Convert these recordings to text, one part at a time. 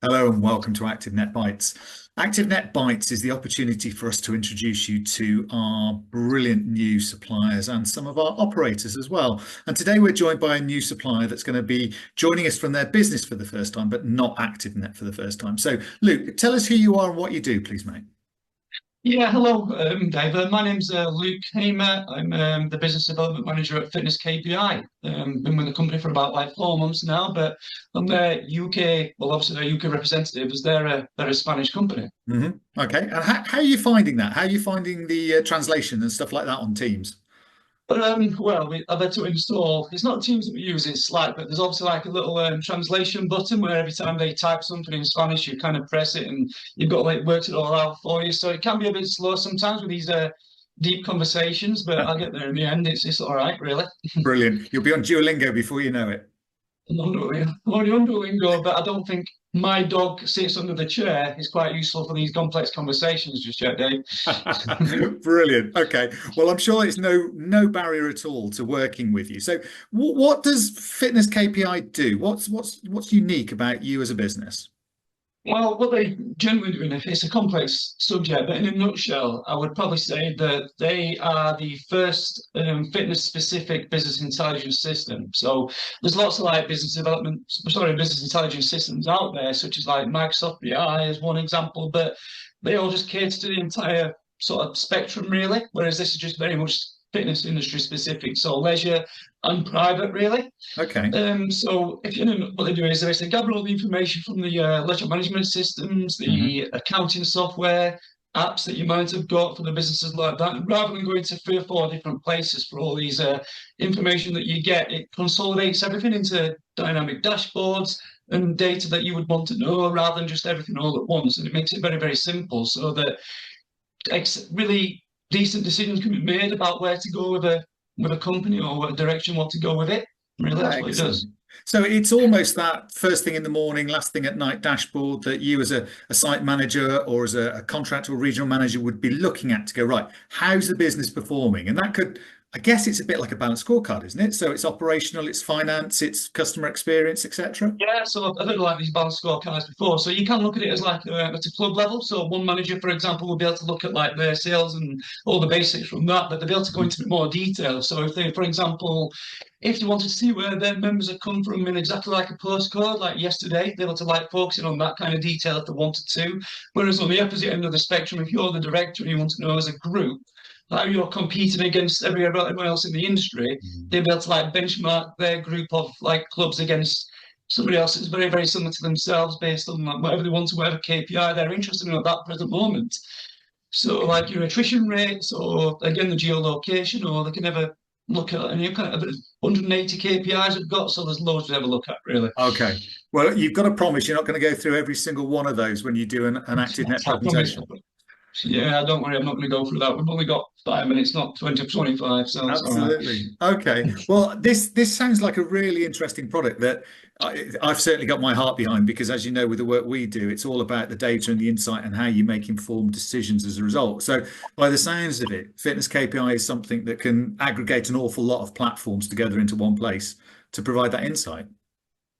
Hello and welcome to ActiveNet Bytes. ActiveNet Bytes is the opportunity for us to introduce you to our brilliant new suppliers and some of our operators as well. And today we're joined by a new supplier that's going to be joining us from their business for the first time, but not ActiveNet for the first time. So, Luke, tell us who you are and what you do, please, mate. Yeah, hello, Dave. My name's Luke Hamer. I'm the business development manager at Fitness KPI. Been with the company for about like 4 months now, but I'm their UK, well, obviously their UK representative, as they're a Spanish company. Okay. And how are you finding that? How are you finding the translation and stuff like that on Teams? I've had to install. It's not Teams that we use; it's Slack. But there's obviously like a little translation button where every time they type something in Spanish, you kind of press it, and you've got like worked it all out for you. So it can be a bit slow sometimes with these deep conversations, but I'll get there in the end. It's all right, really. Brilliant. You'll be on Duolingo before you know it. I'm only on Duolingo, but I don't think my dog sits under the chair is quite useful for these complex conversations just yet, Dave. Brilliant. Okay. Well, I'm sure it's no barrier at all to working with you. So, what does Fitness KPI do? What's unique about you as a business? Well, what they generally do, and if it's a complex subject, but in a nutshell, I would probably say that they are the first fitness-specific business intelligence system. So there's lots of like business intelligence systems out there, such as like Microsoft BI is one example, but they all just cater to the entire sort of spectrum, really. Whereas this is just very much fitness industry specific, so leisure and private, really. Okay. So if you know what they do is they basically gather all the information from the leisure management systems, Hmm. the accounting software, apps that you might have got for the businesses like that. And rather than going to 3 or 4 different places for all these information that you get, it consolidates everything into dynamic dashboards and data that you would want to know rather than just everything all at once. And it makes it very, very simple so that really decent decisions can be made about where to go with a company or what direction want to go with it. Really, that's what it Excellent. does. So it's almost that first thing in the morning, last thing at night dashboard that you as a site manager or as a contractor or regional manager would be looking at to go, right, how's the business performing? And that could, I guess it's a bit like a balanced scorecard, isn't it? So it's operational, it's finance, it's customer experience, etc. Yeah, so I've heard like these balanced scorecards before. So you can look at it as like at a club level. So one manager, for example, will be able to look at like their sales and all the basics from that, but they'll be able to go into a bit more detail. So if they, for example, if they wanted to see where their members have come from in exactly like a postcode, like yesterday, they're able to like focus in on that kind of detail if they wanted to. Whereas on the opposite end of the spectrum, if you're the director and you want to know as a group how you're competing against everyone else in the industry, Mhm. they'll be able to like benchmark their group of like clubs against somebody else that's very, very similar to themselves based on like, whatever they want to, whatever KPI they're interested in at that present moment. So, like your attrition rates, or again, the geolocation, or they can never look at any kind of 180 KPIs we've got, so there's loads to ever look at, really. Okay. Well, you've got to promise you're not going to go through every single one of those when you do an active net I promise. presentation. Yeah, don't worry, I'm not going to go through that. We've only got 5 minutes, not 20 or 25, so it's all right. Absolutely. Okay. Well, this sounds like a really interesting product that I've certainly got my heart behind because, as you know, with the work we do, it's all about the data and the insight and how you make informed decisions as a result. So, by the sounds of it, Fitness KPI is something that can aggregate an awful lot of platforms together into one place to provide that insight.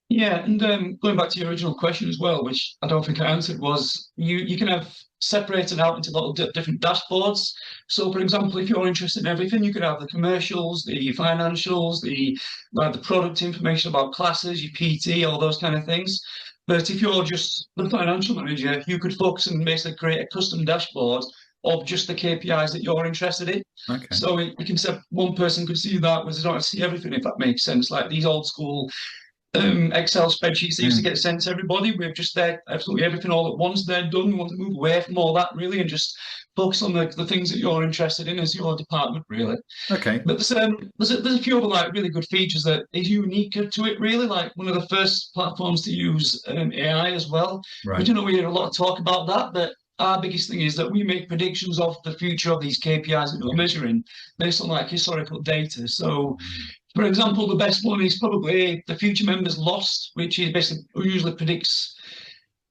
Yeah, and going back to your original question as well, which I don't think I answered, was you can have separated out into little different dashboards. So, for example, if you're interested in everything, you could have the commercials, the financials, the product information about classes, your PT, all those kind of things. But if you're just the financial manager, you could focus and basically create a custom dashboard of just the KPIs that you're interested in. Okay. So you can say one person could see that, whereas they don't have to see everything, if that makes sense. Like these old school Excel spreadsheets that used to Mm. get sent to everybody. We've just there absolutely everything all at once. They're done. We want to move away from all that really and just focus on the things that you're interested in as your department really. Okay. But there's a few other like really good features that is unique to it really. Like one of the first platforms to use AI as well. I Right. don't know we hear a lot of talk about that, but our biggest thing is that we make predictions of the future of these KPIs that we're measuring based on like historical data. So for example, the best one is probably the future members lost, which is basically usually predicts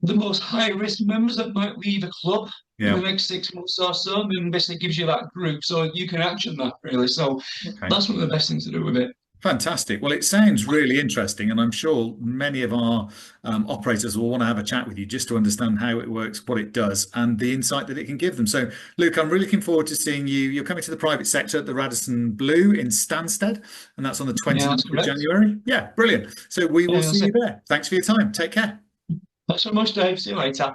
the most high risk members that might leave a club in the Yeah. next 6 months or so, and then basically gives you that group so you can action that really. So Okay. that's one of the best things to do with it. Fantastic. Well, it sounds really interesting, and I'm sure many of our operators will want to have a chat with you just to understand how it works, what it does, and the insight that it can give them. So, Luke, I'm really looking forward to seeing you. You're coming to the private sector at the Radisson Blue in Stansted, and that's on the Yeah, that's 29th of correct. January. Yeah, brilliant. So we will Yeah, see that's you it. there. Thanks for your time. Take care. Thanks so much, Dave. See you later.